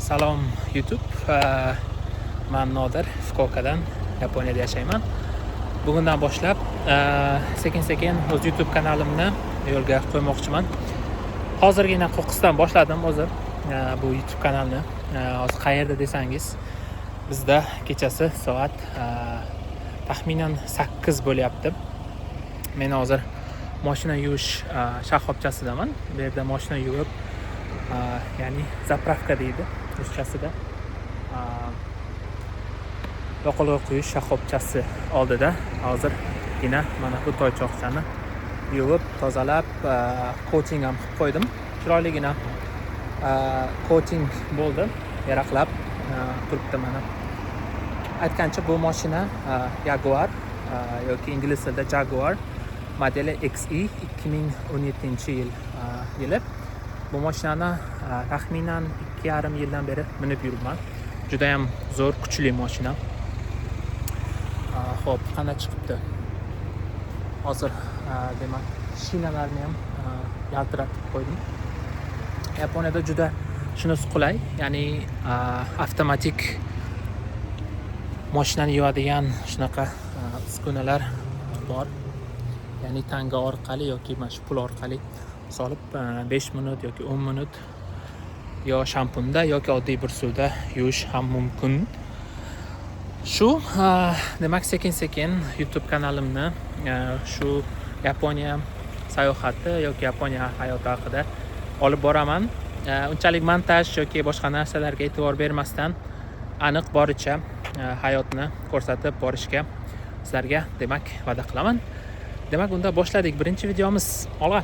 Salom YouTube. Men Nodir Fukuokadan Yaponiyada yashayman. Bugundan boshlab sekin-sekin o'z YouTube kanalimni yo'lga qo'ymoqchiman. Hozirgina qo'qqisdan boshladim o'zim bu YouTube kanalni. Hozir qayerda desangiz, bizda kechasi soat taxminan 8 bo'lyapti. Men hozir mashina yuvish shoxobchasidaman. Bu yerda mashina yuvib, ya'ni zapravka deydi ruschasida. Yoqilg'i quyish shoxobchasi oldida hozirgina mana bu toychoqchani yuvib, tozalab, coating ham qilib qo'ydim. Chiroyligina coating bo'ldi, yaraqlab turibdi mana. Aytgancha bu mashina Jaguar yoki ingliz tilida Jaguar modeli XE 2017-yil yili. Bu mashinani taxminan 2,5 yildan beri minib yuribman. Juda ham zo'r, kuchli mashina. Xo'p, qanday chiqibdi? Hozir demak, shinalarni ham yaltiratib qo'ydim. Yaponiyada juda shunisi qulay, ya'ni avtomatik mashinani yuvadigan shunaqa uskunalar bor. Ya'ni tanga orqali yoki mana shu pul orqali solib 5 minut yoki 10 minut yo shampunda yoki oddiy bir suvda yuvish ham mumkin. Shu demak, sekin-sekin YouTube kanalimni shu Yaponiya sayohati yoki Yaponiya hayoti haqida olib boraman. Unchalik montaj yoki boshqa narsalarga e'tibor bermasdan aniq boricha hayotni ko'rsatib borishga sizlarga demak va'da qilaman. Demak, unda boshladik. Birinchi videomiz. Olg'a.